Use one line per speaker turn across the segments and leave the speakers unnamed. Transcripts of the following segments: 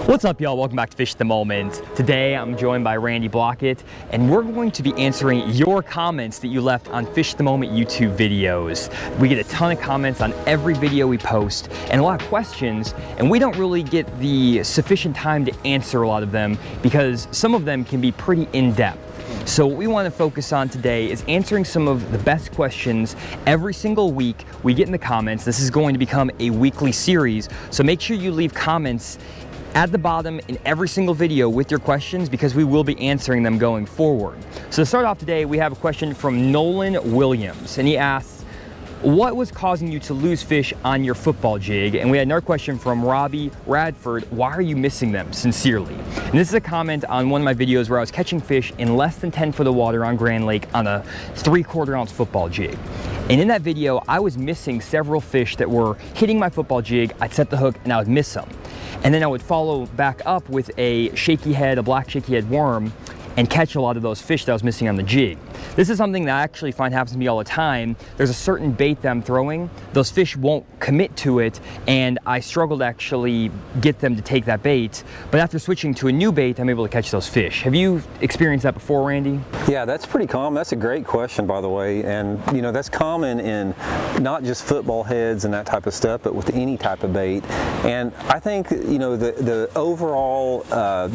What's up, y'all? Welcome back to Fish at the Moment. Today I'm joined by Randy Blockett, and we're going to be answering your comments that you left on Fish at the Moment YouTube videos. We get a ton of comments on every video we post and a lot of questions, and we don't really get the sufficient time to answer a lot of them because some of them can be pretty in-depth. So what we want to focus on today is answering some of the best questions every single week we get in the comments. This is going to become a weekly series, so make sure you leave comments at the bottom in every single video with your questions because we will be answering them going forward. So to start off today, we have a question from Nolan Williams, and he asks, what was causing you to lose fish on your football jig? And we had another question from Robbie Radford, why are you missing them, sincerely? And this is a comment on one of my videos where I was catching fish in less than 10 foot of water on Grand Lake on a 3/4 ounce football jig. And in that video, I was missing several fish that were hitting my football jig. I'd set the hook and I would miss them. And then I would follow back up with a shaky head, a black shaky head worm, and catch a lot of those fish that I was missing on the jig. This is something that I actually find happens to me all the time. There's a certain bait that I'm throwing, those fish won't commit to it, and I struggle to actually get them to take that bait. But after switching to a new bait, I'm able to catch those fish. Have you experienced that before, Randy?
Yeah, that's pretty common. That's a great question, by the way. And you know, that's common in not just football heads and that type of stuff, but with any type of bait. And I think, you know, the overall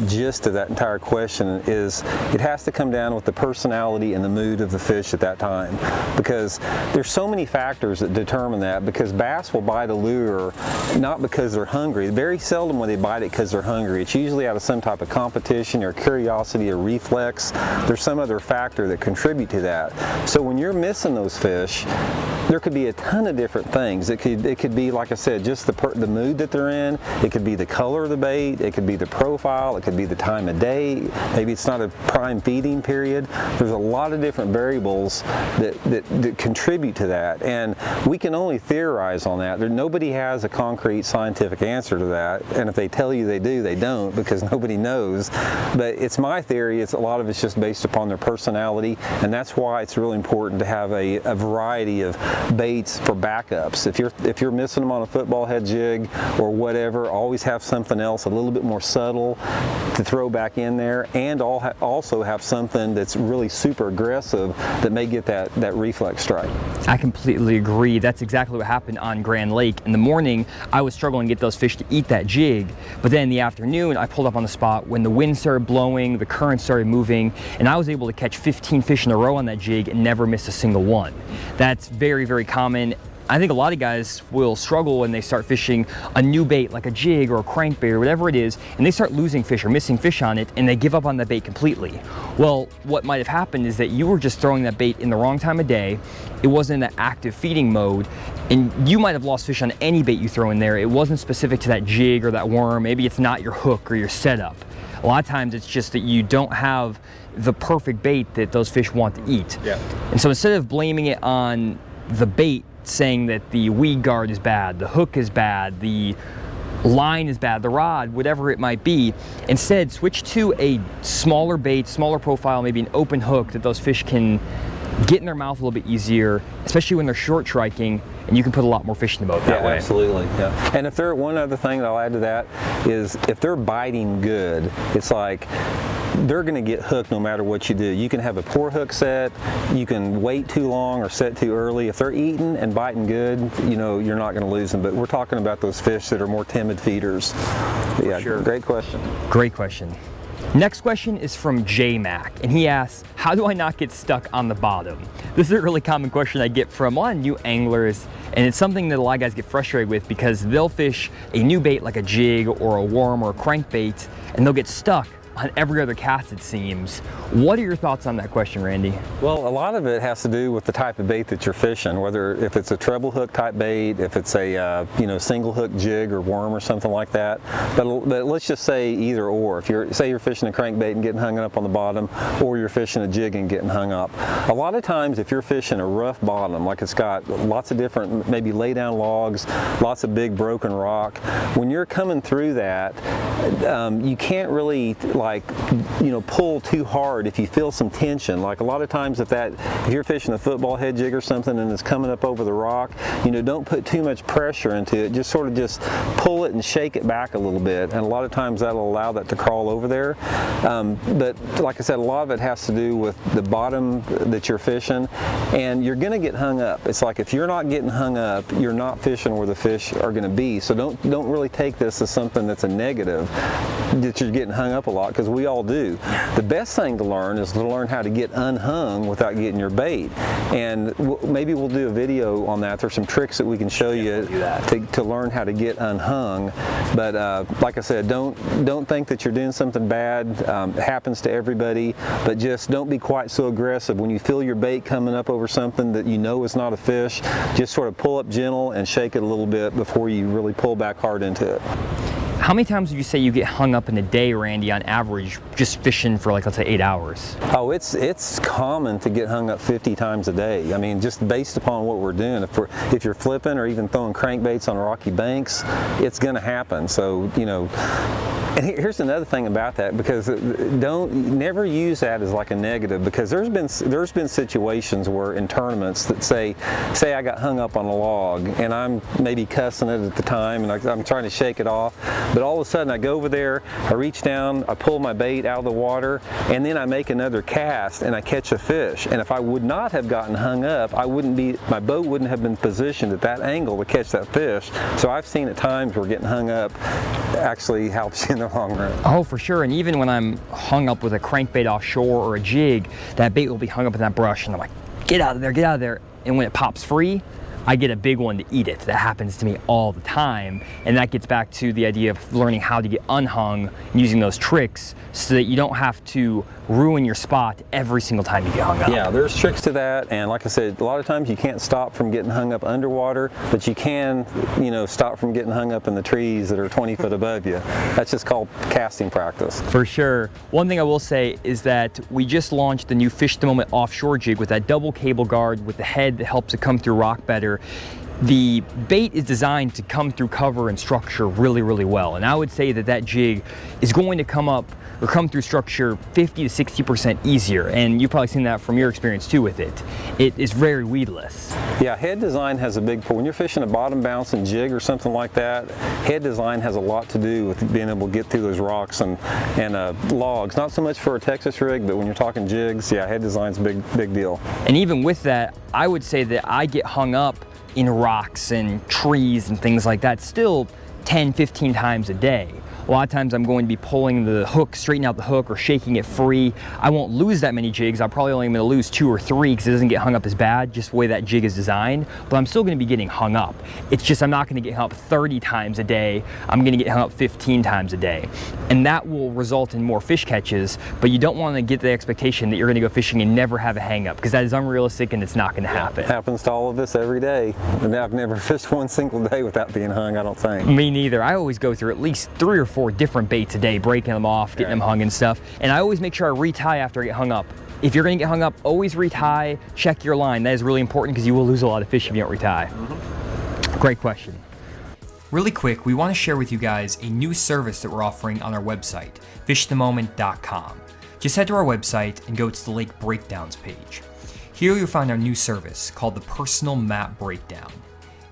gist of that entire question is it has to come down with the personality and the mood of the fish at that time, because there's so many factors that determine that. Because bass will bite a lure not because they're hungry. Very seldom when they bite it because they're hungry. It's usually out of some type of competition or curiosity or reflex. There's some other factor that contribute to that. So when you're missing those fish, there could be a ton of different things. It could be, like I said, just the mood that they're in. It could be the color of the bait. It could be the profile. It could be the time of day. Maybe it's not a prime feeding period. There's a lot of different variables that contribute to that, and we can only theorize on that. Nobody has a concrete scientific answer to that, and if they tell you they do, they don't, because nobody knows. But it's my theory. It's a lot of it's just based upon their personality, and that's why it's really important to have a variety of baits for backups. If you're missing them on a football head jig or whatever, always have something else a little bit more subtle to throw back in there, and also have something that's really super aggressive that may get that reflex strike.
I completely agree. That's exactly what happened on Grand Lake. In the morning, I was struggling to get those fish to eat that jig, but then in the afternoon, I pulled up on the spot when the wind started blowing, the current started moving, and I was able to catch 15 fish in a row on that jig and never miss a single one. That's very, very common. I think a lot of guys will struggle when they start fishing a new bait like a jig or a crankbait or whatever it is, and they start losing fish or missing fish on it, and they give up on that bait completely. Well, what might have happened is that you were just throwing that bait in the wrong time of day. It wasn't in that active feeding mode, and you might have lost fish on any bait you throw in there. It wasn't specific to that jig or that worm. Maybe it's not your hook or your setup. A lot of times it's just that you don't have the perfect bait that those fish want to eat. Yeah. And so instead of blaming it on the bait, saying that the weed guard is bad, the hook is bad, the line is bad, the rod, whatever it might be, instead switch to a smaller bait, smaller profile, maybe an open hook that those fish can get in their mouth a little bit easier, especially when they're short striking, and you can put a lot more fish in the boat that way.
Absolutely. Yeah. And if one other thing that I'll add to that is if they're biting good, it's like they're going to get hooked no matter what you do. You can have a poor hook set, you can wait too long or set too early. If they're eating and biting good, you know, you're not going to lose them. But we're talking about those fish that are more timid feeders. Yeah, sure. Great question.
Great question. Next question is from J-Mac, and he asks, how do I not get stuck on the bottom? This is a really common question I get from a lot of new anglers, and it's something that a lot of guys get frustrated with because they'll fish a new bait like a jig or a worm or a crankbait, and they'll get stuck on every other cast, it seems. What are your thoughts on that question, Randy?
Well, a lot of it has to do with the type of bait that you're fishing, whether if it's a treble hook type bait, if it's a single hook jig or worm or something like that. But let's just say either or. If you're fishing a crankbait and getting hung up on the bottom, or you're fishing a jig and getting hung up. A lot of times, if you're fishing a rough bottom, like it's got lots of different, maybe lay down logs, lots of big broken rock, when you're coming through that, you can't really like, you know, pull too hard if you feel some tension. Like a lot of times if you're fishing a football head jig or something and it's coming up over the rock, you know, don't put too much pressure into it. Just sort of just pull it and shake it back a little bit, and a lot of times that'll allow that to crawl over there. But like I said, a lot of it has to do with the bottom that you're fishing, and you're going to get hung up. It's like if you're not getting hung up, you're not fishing where the fish are going to be. So don't really take this as something that's a negative, that you're getting hung up a lot, because we all do. The best thing to learn is to learn how to get unhung without getting your bait, and maybe we'll do a video on that. There's some tricks that we can show you to learn how to get unhung. But like I said, don't think that you're doing something bad. It happens to everybody, but just don't be quite so aggressive. When you feel your bait coming up over something that you know is not a fish, just sort of pull up gentle and shake it a little bit before you really pull back hard into it.
How many times would you say you get hung up in a day, Randy, on average, just fishing for, like, let's say 8 hours?
Oh, it's common to get hung up 50 times a day. I mean, just based upon what we're doing. If you're flipping or even throwing crankbaits on rocky banks, it's going to happen. So, you know. And here's another thing about that, because never use that as like a negative, because there's been situations where in tournaments that say I got hung up on a log and I'm maybe cussing it at the time and I'm trying to shake it off, but all of a sudden I go over there, I reach down, I pull my bait out of the water, and then I make another cast and I catch a fish. And if I would not have gotten hung up, my boat wouldn't have been positioned at that angle to catch that fish. So I've seen at times where getting hung up actually helps you in the long run.
Oh, for sure. And even when I'm hung up with a crankbait offshore or a jig, that bait will be hung up in that brush, and I'm like, get out of there, get out of there. And when it pops free, I get a big one to eat it. That happens to me all the time. And that gets back to the idea of learning how to get unhung and using those tricks so that you don't have to ruin your spot every single time you get hung up.
Yeah, there's tricks to that. And like I said, a lot of times you can't stop from getting hung up underwater, but you can, you know, stop from getting hung up in the trees that are 20 foot above you. That's just called casting practice.
For sure. One thing I will say is that we just launched the new Fish the Moment offshore jig with that double cable guard with the head that helps it come through rock better. The bait is designed to come through cover and structure really, really well. And I would say that jig is going to come through structure 50 to 60% easier. And you've probably seen that from your experience too with it. It is very weedless.
Yeah, head design has a big pull. When you're fishing a bottom bouncing jig or something like that, head design has a lot to do with being able to get through those rocks and logs. Not so much for a Texas rig, but when you're talking jigs, yeah, head design's a big deal.
And even with that, I would say that I get hung up in rocks and trees and things like that still 10, 15 times a day. A lot of times I'm going to be pulling the hook, straightening out the hook, or shaking it free. I won't lose that many jigs. I'm probably only going to lose 2 or 3 because it doesn't get hung up as bad, just the way that jig is designed. But I'm still going to be getting hung up. It's just I'm not going to get hung up 30 times a day. I'm going to get hung up 15 times a day. And that will result in more fish catches, but you don't want to get the expectation that you're going to go fishing and never have a hang up, because that is unrealistic and it's not going to happen.
It happens to all of us every day. And I've never fished one single day without being hung, I don't think.
Me neither. I always go through at least 3 or 4 different baits a day, breaking them off, getting them hung and stuff. And I always make sure I retie after I get hung up. If you're going to get hung up, always retie, check your line. That is really important because you will lose a lot of fish if you don't retie. Great question. Really quick, we want to share with you guys a new service that we're offering on our website, fishthemoment.com. Just head to our website and go to the Lake Breakdowns page. Here you'll find our new service called the Personal Map Breakdown.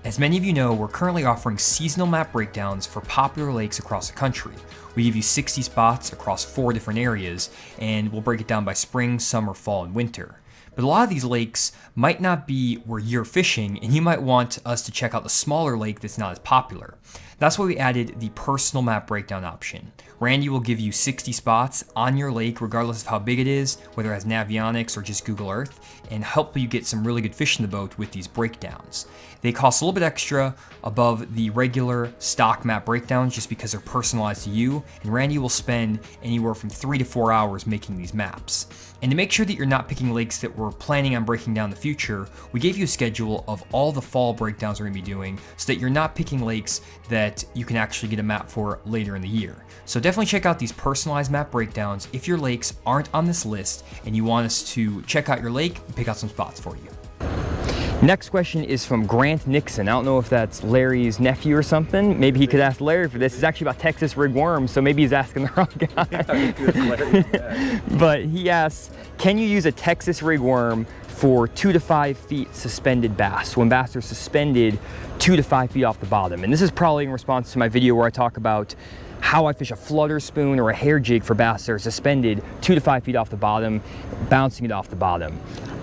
As many of you know, we're currently offering seasonal map breakdowns for popular lakes across the country. We give you 60 spots across 4 different areas, and we'll break it down by spring, summer, fall, and winter. But a lot of these lakes might not be where you're fishing, and you might want us to check out the smaller lake that's not as popular. That's why we added the personal map breakdown option. Randy will give you 60 spots on your lake, regardless of how big it is, whether it has Navionics or just Google Earth, and help you get some really good fish in the boat with these breakdowns. They cost a little bit extra above the regular stock map breakdowns just because they're personalized to you, and Randy will spend anywhere from 3 to 4 hours making these maps. And to make sure that you're not picking lakes that we're planning on breaking down in the future, we gave you a schedule of all the fall breakdowns we're going to be doing so that you're not picking lakes that you can actually get a map for later in the year. So definitely check out these personalized map breakdowns if your lakes aren't on this list and you want us to check out your lake and pick out some spots for you. Next question is from Grant Nixon. I don't know if that's Larry's nephew or something. Maybe he could ask Larry for this. It's actually about Texas rig worms, so maybe he's asking the wrong guy. But he asks, can you use a Texas rig worm for 2 to 5 feet suspended bass, when bass are suspended 2 to 5 feet off the bottom? And this is probably in response to my video where I talk about how I fish a flutter spoon or a hair jig for bass that are suspended 2 to 5 feet off the bottom, bouncing it off the bottom.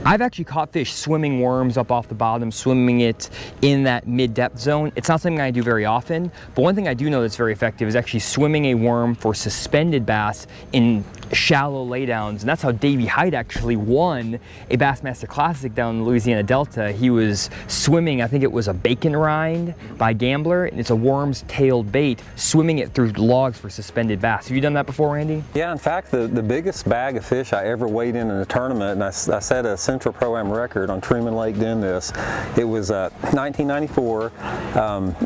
I've actually caught fish swimming worms up off the bottom, swimming it in that mid-depth zone. It's not something I do very often, but one thing I do know that's very effective is actually swimming a worm for suspended bass in shallow laydowns. And that's how Davey Hyde actually won a Bassmaster Classic down in the Louisiana Delta. He was swimming, I think it was a bacon rind by Gambler, and it's a worm's tailed bait, swimming it through logs for suspended bass. Have you done that before, Randy?
Yeah, in fact, the biggest bag of fish I ever weighed in a tournament, and I set a Central Pro-Am record on Truman Lake doing this. It was 1994.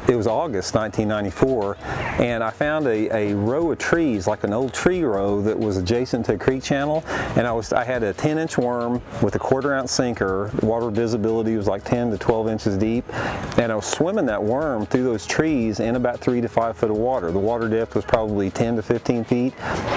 It was August 1994, and I found a row of trees, like an old tree row that was adjacent to a creek channel, and I had a 10-inch worm with a 1/4 ounce sinker. Water visibility was like 10 to 12 inches deep, and I was swimming that worm through those trees in about 3 to 5 foot of water. The water depth was probably 10 to 15 feet.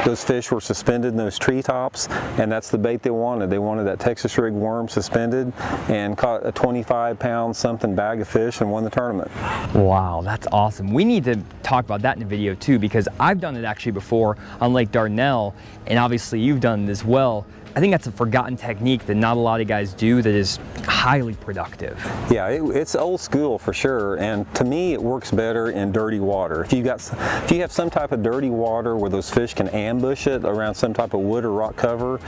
Those fish were suspended in those treetops, and that's the bait they wanted. They wanted that Texas rig worm suspended, and caught a 25-pound something bag of fish and won the tournament.
Wow, that's awesome. We need to talk about that in a video too, because I've done it actually before on Lake Dardanelle, and obviously you've done it as well. I think that's a forgotten technique that not a lot of guys do that is highly productive.
Yeah, it's old school for sure, and to me it works better in dirty water. If you have some type of dirty water where those fish can ambush it around some type of wood or rock cover,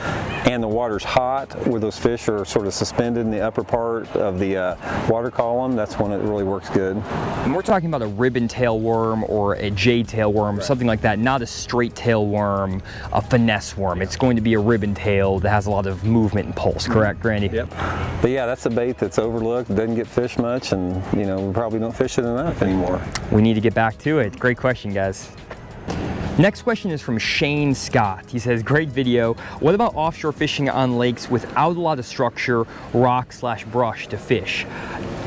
and the water's hot, where those fish are sort of suspended in the upper part of the water column, that's when it really works good.
And we're talking about a ribbon tail worm or a jade tail worm, right, something like that, not a straight tail worm, a finesse worm. It's going to be a ribbon tail that has a lot of movement and pulse, correct, Randy?
Yep. But yeah, that's a bait that's overlooked, doesn't get fished much, and you know, we probably don't fish it enough anymore.
We need to get back to it. Great question, guys. Next question is from Shane Scott. He says, great video. What about offshore fishing on lakes without a lot of structure, rock/brush to fish?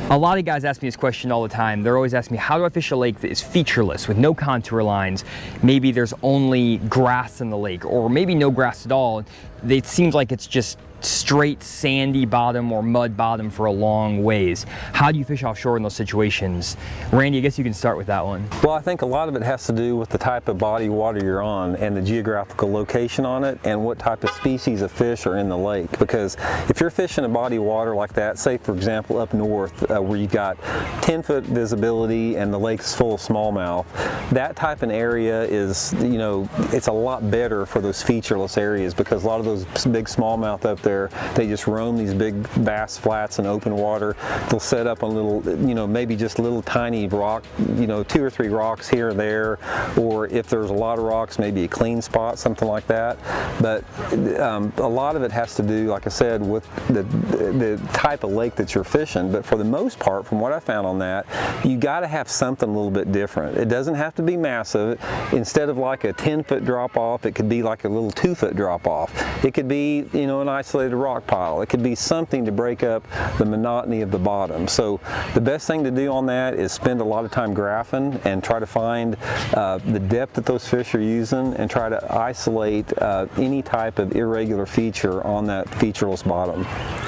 A lot of guys ask me this question all the time. They're always asking me, how do I fish a lake that is featureless with no contour lines? Maybe there's only grass in the lake, or maybe no grass at all. It seems like it's just straight sandy bottom or mud bottom for a long ways. How do you fish offshore in those situations? Randy, I guess you can start with that one.
Well, I think a lot of it has to do with the type of body of water you're on and the geographical location on it and what type of species of fish are in the lake. Because if you're fishing a body of water like that, say for example up north where you've got 10-foot visibility and the lake's full of smallmouth, that type of area is, you know, it's a lot better for those featureless areas, because a lot of those big smallmouth up there, they just roam these big bass flats in open water. They'll set up a little, you know, maybe just little tiny rock, you know, 2 or 3 rocks here or there, or if there's a lot of rocks, maybe a clean spot, something like that. But a lot of it has to do, like I said, with the type of lake that you're fishing. But for the most part, from what I found on that, you got to have something a little bit different. It doesn't have to be massive. Instead of like a 10-foot drop off, it could be like a little 2-foot drop off. It could be, you know, an isolated rock pile. It could be something to break up the monotony of the bottom. So the best thing to do on that is spend a lot of time graphing and try to find the depth that those fish are using, and try to isolate any type of irregular feature on that featureless bottom.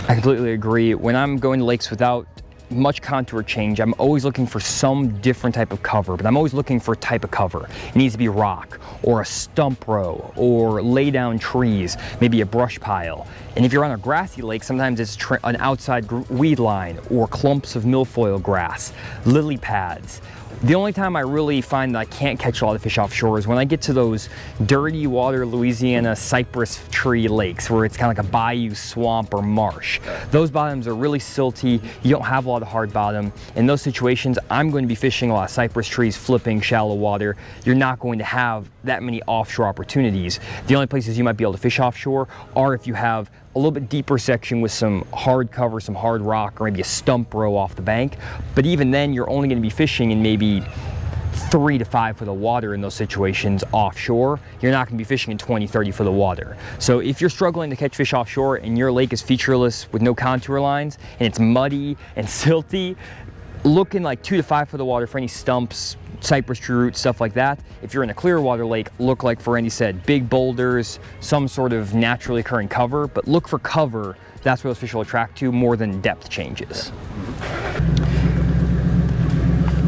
I completely agree. When I'm going to lakes without much contour change, I'm always looking for some different type of cover, but I'm always looking for a type of cover. It needs to be rock, or a stump row, or lay down trees, maybe a brush pile. And if you're on a grassy lake, sometimes it's an outside weed line, or clumps of milfoil grass, lily pads. The only time I really find that I can't catch a lot of fish offshore is when I get to those dirty water Louisiana cypress tree lakes where it's kind of like a bayou, swamp, or marsh. Those bottoms are really silty. You don't have a lot of hard bottom. In those situations, I'm going to be fishing a lot of cypress trees, flipping shallow water. You're not going to have that many offshore opportunities. The only places you might be able to fish offshore are if you have a little bit deeper section with some hard cover, some hard rock, or maybe a stump row off the bank. But even then, you're only going to be fishing in maybe 3 to 5 foot of water in those situations offshore. You're not going to be fishing in 20, 30 foot of water. So if you're struggling to catch fish offshore and your lake is featureless with no contour lines and it's muddy and silty, look in like 2 to 5 foot of water for any stumps, cypress tree roots, stuff like that. If you're in a clear water lake, look, like for Randy said, big boulders, some sort of naturally occurring cover, but look for cover. That's where those fish will attract to more than depth changes.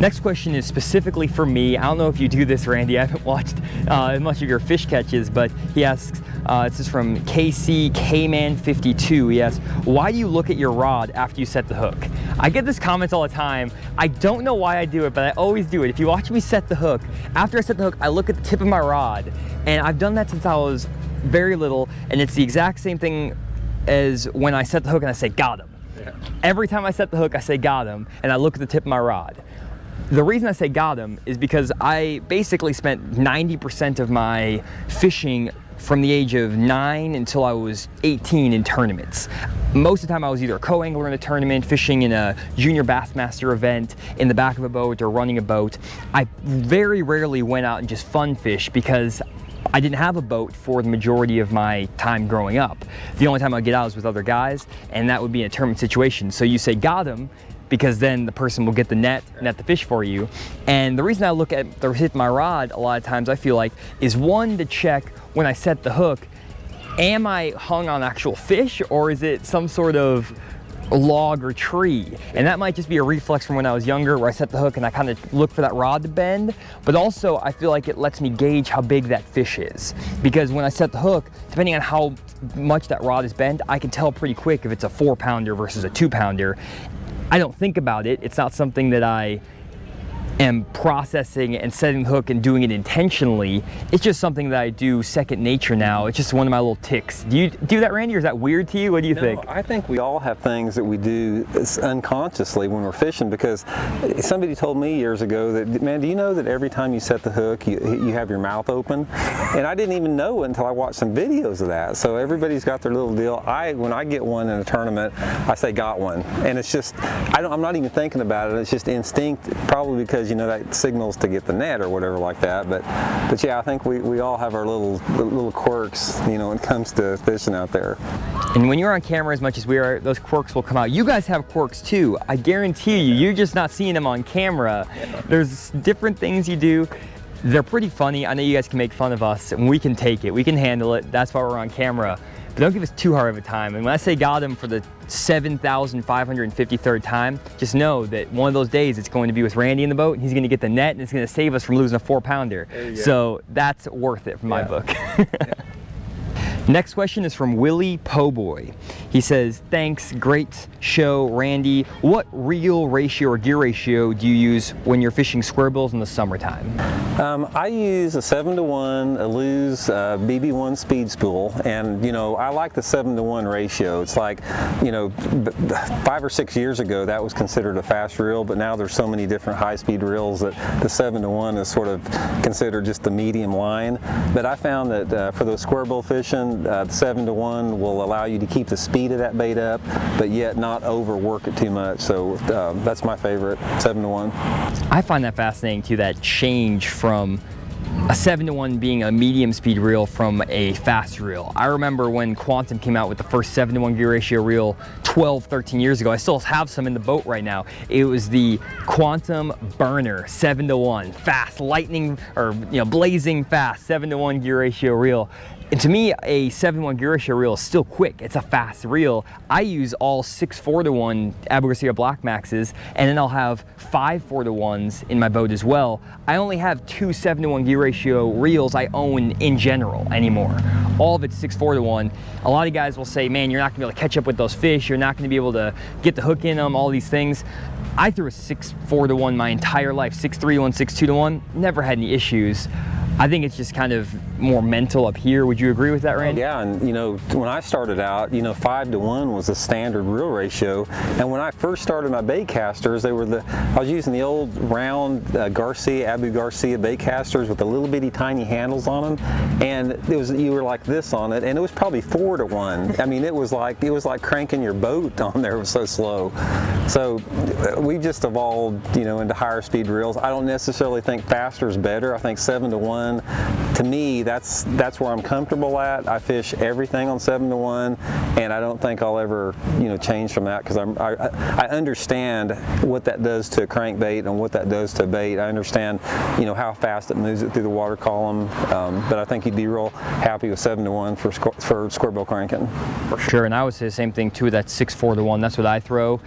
Next question is specifically for me. I don't know if you do this, Randy. I haven't watched much of your fish catches, but he asks, this is from KCKman52. He asks, why do you look at your rod after you set the hook? I get this comment all the time. I don't know why I do it, but I always do it. If you watch me set the hook, after I set the hook, I look at the tip of my rod, and I've done that since I was very little, and it's the exact same thing as when I set the hook and I say, got him. Yeah. Every time I set the hook, I say, got him, and I look at the tip of my rod. The reason I say got him is because I basically spent 90% of my fishing from the age of 9 until I was 18 in tournaments. Most of the time I was either a co-angler in a tournament, fishing in a junior Bassmaster event, in the back of a boat or running a boat. I very rarely went out and just fun fish because I didn't have a boat for the majority of my time growing up. The only time I'd get out was with other guys, and that would be in a tournament situation. So you say got him, because then the person will get the net the fish for you. And the reason I look at the tip of my rod a lot of times, I feel like, is one, to check when I set the hook, am I hung on actual fish, or is it some sort of log or tree? And that might just be a reflex from when I was younger, where I set the hook and I kind of look for that rod to bend. But also I feel like it lets me gauge how big that fish is, because when I set the hook, depending on how much that rod is bent, I can tell pretty quick if it's a 4-pounder versus a 2-pounder. I don't think about it. It's not something that I am processing and setting the hook and doing it intentionally. It's just something that I do second nature now. It's just one of my little ticks. Do you do that, Randy, or is that weird to you? What do you think?
I think we all have things that we do unconsciously when we're fishing, because somebody told me years ago that, man, do you know that every time you set the hook, you have your mouth open? And I didn't even know it until I watched some videos of that. So everybody's got their little deal. When I get one in a tournament, I say got one. And it's just, I'm not even thinking about it. It's just instinct, probably because, you know, that signals to get the net or whatever like that. But yeah, I think we all have our little quirks, you know, when it comes to fishing out there.
And when you're on camera as much as we are, those quirks will come out. You guys have quirks too. I guarantee you, you're just not seeing them on camera. There's different things you do. They're pretty funny. I know you guys can make fun of us, and we can take it. We can handle it. That's why we're on camera. But don't give us too hard of a time. And when I say got him for the 7,553rd time, just know that one of those days it's going to be with Randy in the boat, and he's going to get the net, and it's going to save us from losing a 4-pounder. So that's worth it from my book. Next question is from Willie Po'boy. He says, thanks, great show, Randy. What reel ratio or gear ratio do you use when you're fishing square bills in the summertime?
I use a 7-to-1 Aluz BB1 speed spool, and you know, I like the 7-to-1 ratio. It's like, you know, 5 or 6 years ago that was considered a fast reel, but now there's so many different high-speed reels that the 7-to-1 is sort of considered just the medium line. But I found that for those square bill fishing, the 7-to-1 will allow you to keep the speed of that bait up, but yet not overwork it too much. So that's my favorite, 7-to-1.
I find that fascinating too, that change from a 7-to-1 being a medium speed reel from a fast reel. I remember when Quantum came out with the first 7-to-1 gear ratio reel 12, 13 years ago. I still have some in the boat right now. It was the Quantum Burner 7-to-1, fast, lightning, or you know, blazing fast 7-to-1 gear ratio reel. And to me, a 7-to-1 gear ratio reel is still quick. It's a fast reel. I use all 6 4-to-1 Abu Garcia Black Maxes, and then I'll have 5 4-to-1s in my boat as well. I only have 2 7-to-1 gear ratio reels I own in general anymore. All of it's 6 4-to-1. A lot of guys will say, man, you're not gonna be able to catch up with those fish. You're not gonna be able to get the hook in them, all these things. I threw a 6 4-to-1 my entire life, 6 3-to-1, 6 2-to-1, never had any issues. I think it's just kind of more mental up here. Would you agree with that, Randy?
Yeah, and you know, when I started out, you know, 5 to 1 was the standard reel ratio. And when I first started my bait casters, I was using the old round Abu Garcia bait casters with the little bitty tiny handles on them, and you were like this on it, and it was probably 4 to 1. I mean, it was like cranking your boat on there. It was so slow. So we've just evolved, you know, into higher speed reels. I don't necessarily think faster is better. I think 7 to 1, to me, that's where I'm comfortable at. I fish everything on 7 to 1, and I don't think I'll ever, you know, change from that, because I understand what that does to a crankbait and what that does to a bait. I understand, you know, how fast it moves it through the water column, but I think you'd be real happy with 7 to 1 for square bill cranking.
For sure, and I would say the same thing too. That's 6-4 to 1. That's what I throw.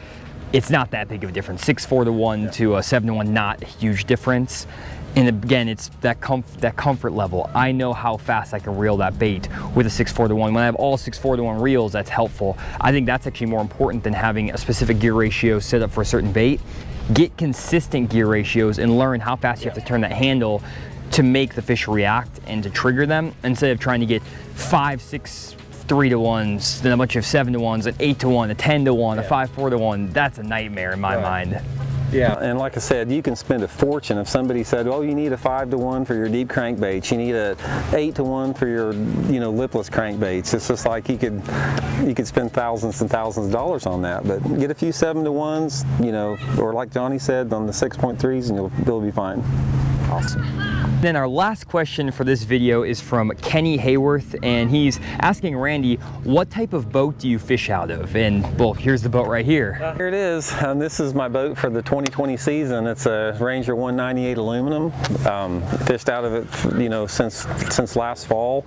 It's not that big of a difference. 6-4 to 1 to a 7 to 1, not a huge difference. And again, it's that comfort level. I know how fast I can reel that bait with a 6-4 to 1. When I have all 6-4 to 1 reels, that's helpful. I think that's actually more important than having a specific gear ratio set up for a certain bait. Get consistent gear ratios and learn how fast you have to turn that handle to make the fish react and to trigger them, instead of trying to get 5, 6, 3 to 1s, then a bunch of 7 to 1s, an 8 to 1, a 10 to 1, a 5-4 to 1. That's a nightmare in my mind.
Yeah, and like I said, you can spend a fortune. If somebody said, "Oh, you need a 5 to 1 for your deep crankbaits, you need a 8 to 1 for your, you know, lipless crankbaits," it's just like you could spend thousands and thousands of dollars on that. But get a few 7 to 1s, you know, or like Johnny said, on the 6.3s, and you'll be fine.
Awesome. Then our last question for this video is from Kenny Hayworth, and he's asking Randy, what type of boat do you fish out of? And well, here's the boat right here.
Here it is. This is my boat for the 2020 season. It's a Ranger 198 aluminum. Fished out of it, you know, since last fall.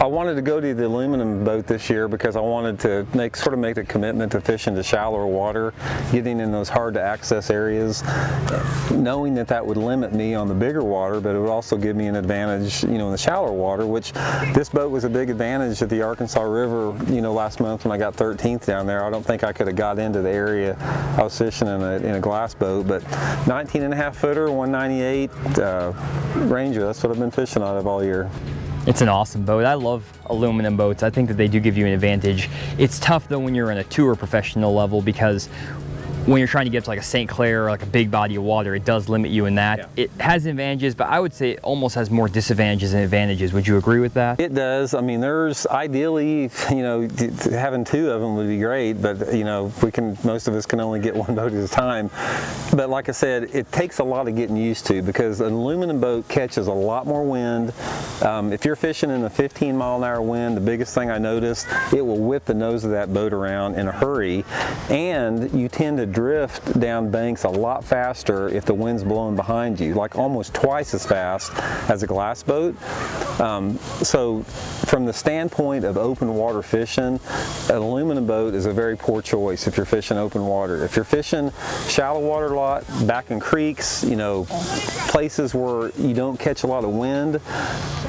I wanted to go to the aluminum boat this year because I wanted to make a commitment to fishing to shallower water, getting in those hard to access areas, knowing that would limit me on the bigger water, but it would also give me an advantage, you know, in the shallower water, which this boat was a big advantage at the Arkansas River, you know, last month when I got 13th down there. I don't think I could have got into the area I was fishing in a glass boat, but 19.5 footer, 198 Ranger, that's what I've been fishing out of all year.
It's an awesome boat. I love aluminum boats. I think that they do give you an advantage. It's tough though when you're in a tour professional level, because when you're trying to get to like a St. Clair or like a big body of water, it does limit you in that. Yeah. It has advantages, but I would say it almost has more disadvantages than advantages. Would you agree with that?
It does. I mean, there's ideally, you know, having 2 of them would be great, but you know, most of us can only get 1 boat at a time. But like I said, it takes a lot of getting used to, because an aluminum boat catches a lot more wind. If you're fishing in a 15-mile-an-hour wind, the biggest thing I noticed, it will whip the nose of that boat around in a hurry, and you tend to drift down banks a lot faster if the wind's blowing behind you, like almost twice as fast as a glass boat. So from the standpoint of open water fishing, an aluminum boat is a very poor choice if you're fishing open water. If you're fishing shallow water lot, back in creeks, you know, places where you don't catch a lot of wind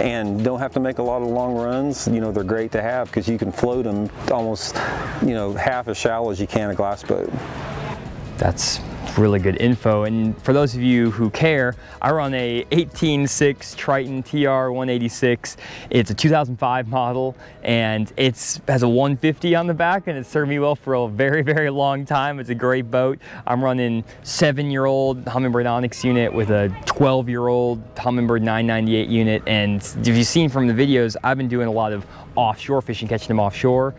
and don't have to make a lot of long runs, you know, they're great to have, because you can float them almost, you know, half as shallow as you can a glass boat.
That's really good info. And for those of you who care, I run a 18.6 Triton TR 186. It's a 2005 model, and it has a 150 on the back, and it's served me well for a very, very long time. It's a great boat. I'm running 7-year-old Humminbird Onyx unit with a 12-year-old Humminbird 998 unit. And if you've seen from the videos, I've been doing a lot of offshore fishing, catching them offshore,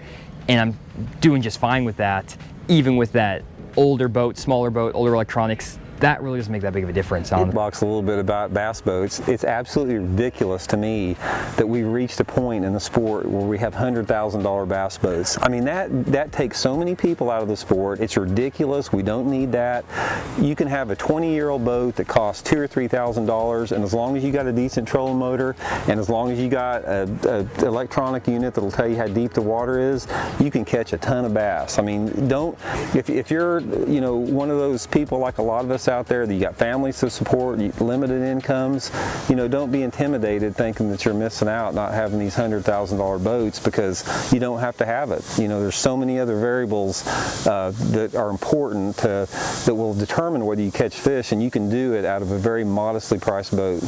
and I'm doing just fine with that, even with that older boat, smaller boat, older electronics. That really doesn't make that big of a difference.
Talks a little bit about bass boats. It's absolutely ridiculous to me that we've reached a point in the sport where we have $100,000 bass boats. I mean, that takes so many people out of the sport. It's ridiculous. We don't need that. You can have a 20-year-old boat that costs $2,000 or $3,000, and as long as you got a decent trolling motor, and as long as you got a electronic unit that'll tell you how deep the water is, you can catch a ton of bass. I mean, if you're, you know, one of those people like a lot of us out there, that you got families to support, limited incomes, you know, don't be intimidated thinking that you're missing out not having these $100,000 boats, because you don't have to have it. You know, there's so many other variables that are important that will determine whether you catch fish, and you can do it out of a very modestly priced boat.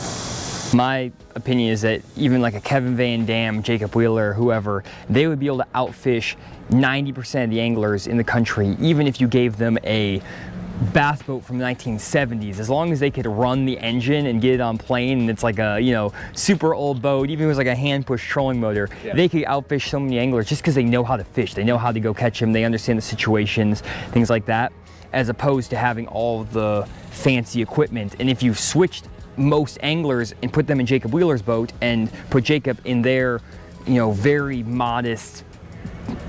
My opinion is that even like a Kevin Van Dam, Jacob Wheeler, whoever, they would be able to outfish 90% of the anglers in the country, even if you gave them a bass boat from the 1970s. As long as they could run the engine and get it on plane, and it's like a, you know, super old boat, even if it was like a hand push trolling motor, they could outfish so many anglers just because they know how to fish. They know how to go catch them. They understand the situations, things like that, as opposed to having all the fancy equipment. And if you switched most anglers and put them in Jacob Wheeler's boat and put Jacob in their, you know, very modest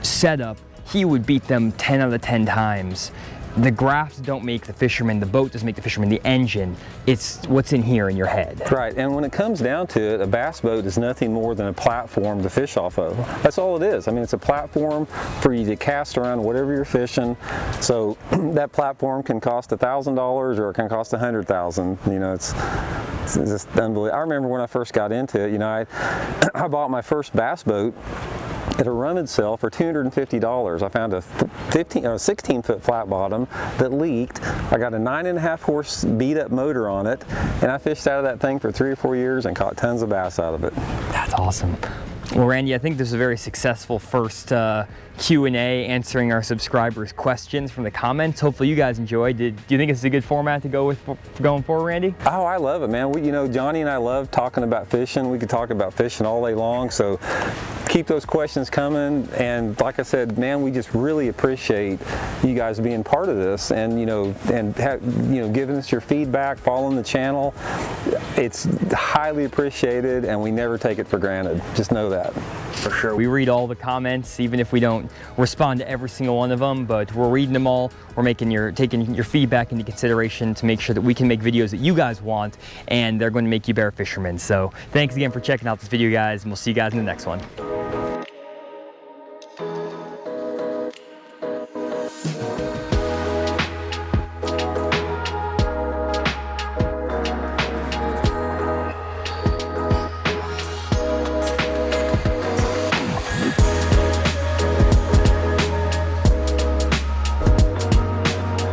setup, he would beat them 10 out of 10 times. The graphs don't make the fisherman, the boat doesn't make the fisherman, the engine. It's what's in here in your head.
Right, and when it comes down to it, a bass boat is nothing more than a platform to fish off of. That's all it is. I mean, it's a platform for you to cast around whatever you're fishing. So that platform can cost $1,000 or it can cost $100,000. You know, it's just unbelievable. I remember when I first got into it, you know, I bought my first bass boat at a rummage sale for $250. I found a 16-foot flat bottom that leaked. I got a 9.5 horse beat up motor on it, and I fished out of that thing for 3 or 4 years and caught tons of bass out of it.
That's awesome. Well, Randy, I think this is a very successful first Q&A answering our subscribers' questions from the comments. Hopefully you guys enjoyed. Do you think it's a good format to go with going forward, Randy?
Oh, I love it, man. You know, Johnny and I love talking about fishing. We could talk about fishing all day long, so keep those questions coming. And like I said, man, we just really appreciate you guys being part of this, and you know, giving us your feedback, following the channel. It's highly appreciated, and we never take it for granted. Just know that.
For sure. We read all the comments, even if we don't respond to every single one of them, but we're reading them all. We're taking your feedback into consideration to make sure that we can make videos that you guys want, and they're going to make you better fishermen. So thanks again for checking out this video, guys, and we'll see you guys in the next one.